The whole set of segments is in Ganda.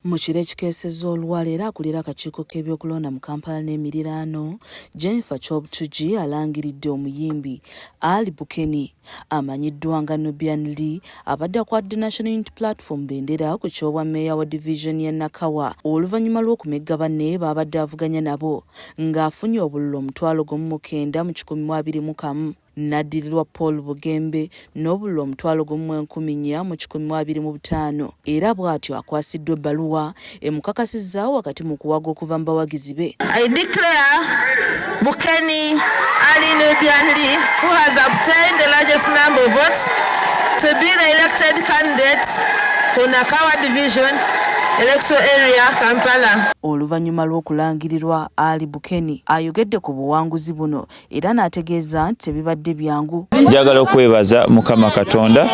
Mu kiro ekikeesezza olwaleero era akulira akakiiko k'ebyokulonda mu Kampala n'emiriraano, Jennifer Chobtugi alangiridde omuyimbi Ali Bukeni amanyiddwa nga Nubian Li abadde akwadde National Unity Platform bendera ku kyobwa mmeeya wa division ya Nakawa oluvannyuma lw'okumegga banne baabadde avuganya nabo ng'afunye obululu 19,000 mu 2021. Naddirirwa Paul Bugembe n'obululu 14,400 mu 2025 era bw'atyo akwasiddwa ebbaluwa emukakasizza wakati mu kuwaga okuva mu bawagizi be. I declare Bukeni Ali Nubian Li, who has obtained the largest number of votes, to be the elected candidate for Nakawa Division Electoral Area, Kampala. Oluvannyuma lw'okulangirirwa Ali Bukeni ayogedde ku buwanguzi buno era n'ategeeza nti tebibadde byangu. Njagala okwebaza Mukama Katonda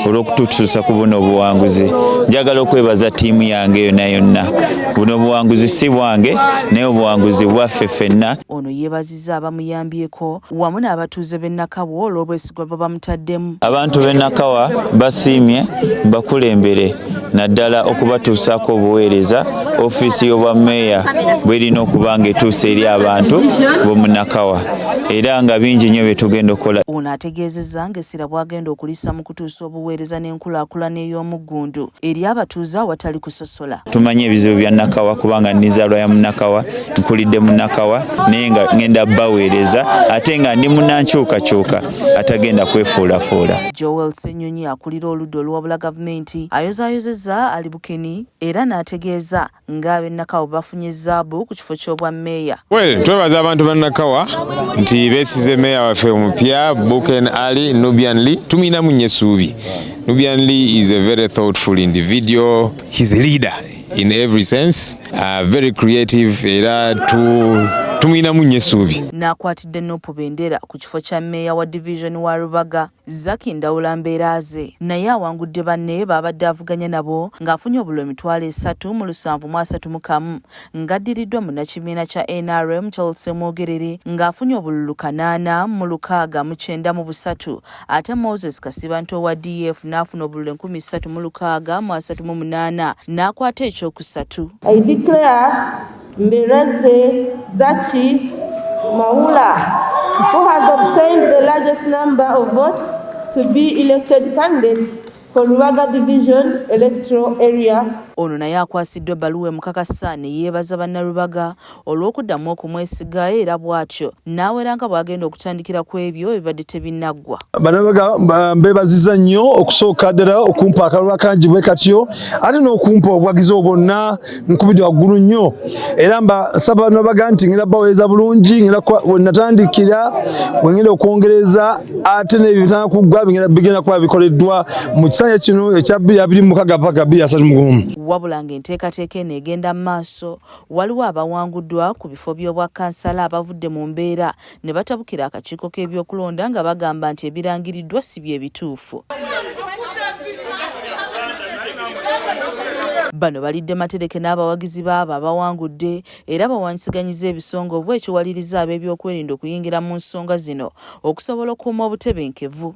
olw'okututuusa ku buno obuwanguzi. Njagala okwebaza ttiimu yange yonna. Buno obuwanguzi si bwange naye obuwanguzi bwaffe ffenna. Ono yeebazizza abamuyambyeko wamu n'abatuuze b'e Nakawa olw'obwesigwa bwe bamutaddemu. Abantu b'e Nakawa basiimye bakulembere naddala okubatuusaako obuweereza ofiisi y'obwammeeya bw'erina okuba ng'etuusa eri abantu b'omu Nakawa era nga bingi nnyo bye tugenda okukola. Ono ategeezezza ng'essira bw'agenda okulisa mu kutuusa obuweereza n'enkulaakulana ey'omuggundu eri abatuuze awatali kusosola. Tumanyi ebizibu bya Nakawa kubanga nnizaalwa ya Munakawa, nkulidde mu Nakawa naye nga ngenda baweereza ate nga ndi munnankyukakyuka atagenda kwefuulafuula. Joel Ssenyonyi akulira oludda oluwabula gavumenti ayozaayozezza Ali Bukeni era n'ategeeza ng'ab'e Nakawa bafunye zaabu ku kifo ky'obwammeeya. Twebaza abantu ba Nakawa nti beesize meeya waffe omupya Bukeni Ali Nubian Li. Tumuyinamu nnyo essuubi. Nubian Li is a very thoughtful individual. He's a leader in every sense, very creative era tumuyinamu nnyo essuubi. N'akwatidde Nopu Bendera ku kifo kya mmeeya wa division wa Rubaga Zaki Ndawula Mbeeraaze naye awangudde banne baabadde avuganya nabo ng'afunye obululu 3,731 ng'addiriddwa munnakibiina kya NRM Charles Mwogerere ng'afunye obululu 8,693 ate Moses Kasibanto wa DF n'afuna obululu 3,638 n'akwata ekyokusatu. I declare Mbeeraaze Zaki Mawula, who has obtained the largest number of votes, to be elected candidate for Rubaga Division Electoral Area. Ono naye akwasiddwa ebbaluwa emukakasa ne yeebaza bannarubaga olw'okuddamu okumwesiga era bw'atyo n'awera nga bw'agenda okutandikira ku ebyo ebibadde tebinnaggwa. Bannarubaga mbeebazizza nnyo okusooka ddala okumpa akalulu akangi bwe katyo ate n'okumpa obwagizi bwonna nkubidde waggulu nnyo era nsaba bannarubaga nti ngenda baweereza bulungi ngenda wenatandikira wengenda okwongereza ate n'ebyo bitandika kuggwa bigenda kuba bikoleddwa mu kisanja kino ekya 2026 paka 2031. Wabula ng'enteekateeka eno egenda mu maaso waliwo abawanguddwa ku bifo by'obwakansala abavudde mu mbeera ne batabukira akakiiko k'ebyokulonda nga bagamba nti ebirangiriddwa si bye bituufu. Bano balidde matereke n'abawagizi baabo abawangudde era bawanyisiganyizza ebisongovu ekiwaliriza ab'ebyokwerinda okuyingira mu nsonga zino okusobola okuuma obutebenkevu.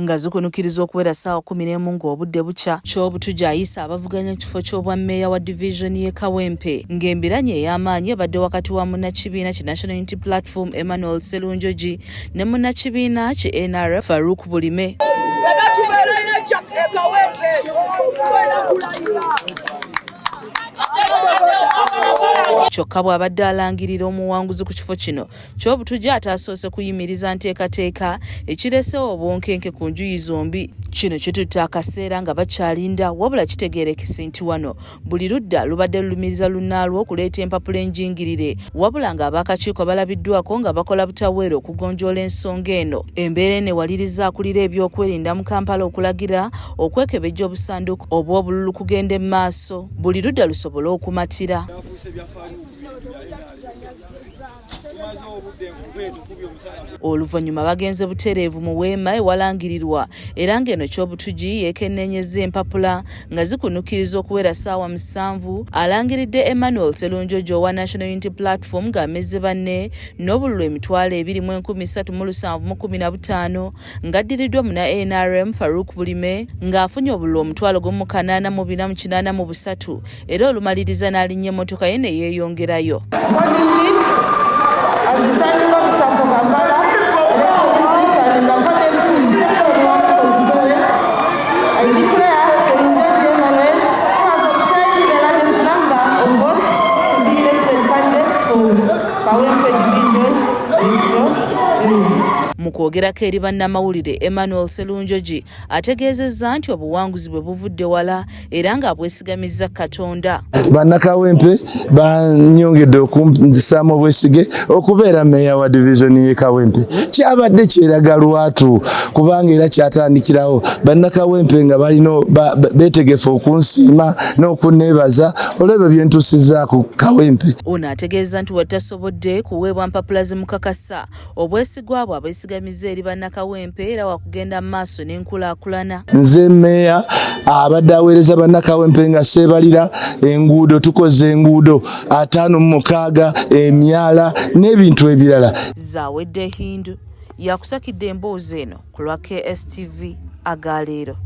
Nga zikunukiriza okuwera ssaawa 11 ng'obudde bukya Chobtugi ayisa abavuganya ekifo ky'obwammeeya wa division y'e Kawempe ng'embiranye ey'amaanyi ebadde wakati wa munnakibiina ki National Unity Platform Emmanuel Sserunjogi ne munnakibiina ki NRF Farouk Bulime. Kyokka bw'abadde alangirira omuwanguzi ku kifo kino, Chobtugi ataasoose kuyimiriza nteekateeka ekiresewo obwonkenke ku njuyi zombi. Kino kitutte akaseera nga bakyalinda wabula kitegeerekese nti wano buli ludda lubadde lulumiriza lunnaalwo okuleeta empapula enjingirire wabula ng'abakakiiko balabiddwako nga bakola butaweera okugonjoola ensonga eno. Embeera eno ewaliriza akulira ebyokwerinda mu Kampala okulagira okwekebejja obusanduku obw'obululu kugenda mu maaso buli ludda lusobole okumatira. Oluvannyuma bagenze butereevu mu weema ewalangirirwa era ng'eno Kyobutugi yeekennenyezza empapula nga zikunukiriza okuwera ssaawa 7 alangiridde Emmanuel Sserunjojo owa National Unity Platform ng'amezze banne n'obululu emitwalo 23,715 ng'addiriddwa mu NRM Farouk Bulime ng'afunye obululu omutwalo 84,483 era olumaliriza n'alinnya emmotoka ye ne yeeyongerayo. Mu kwogerako eri bannamawulire Emmanuel Sserunjoji ategeezezza nti obuwanguzi bwe buvudde wala era ng'abwesigamizza Katonda. Bannakawempe banyongedde okunzisaamu obwesige okubeera meeya wa division y'e Kawempe. Kyabadde kyeraga lwatu kubanga era kyatandikirawo bannakawempe nga balina beetegefu okunsiima n'okunneebaza olw'ebyo bye ntuusizza ku Kawempe. Ono ategeeza nti watasobodde kuweebwa mpapula zimukakasa obwesigwa bwe abeesigamizza eri bannakawempe era wakugenda mu maaso n'enkulaakulana. Nze meeya abadde aweereza bannakawempe nga seebalira enguudo tukoze enguudo 56 emyala n'ebintu ebirala. Zaawedde Hindu yakusakidde emboozi eno ku lwa KSTV agaleero.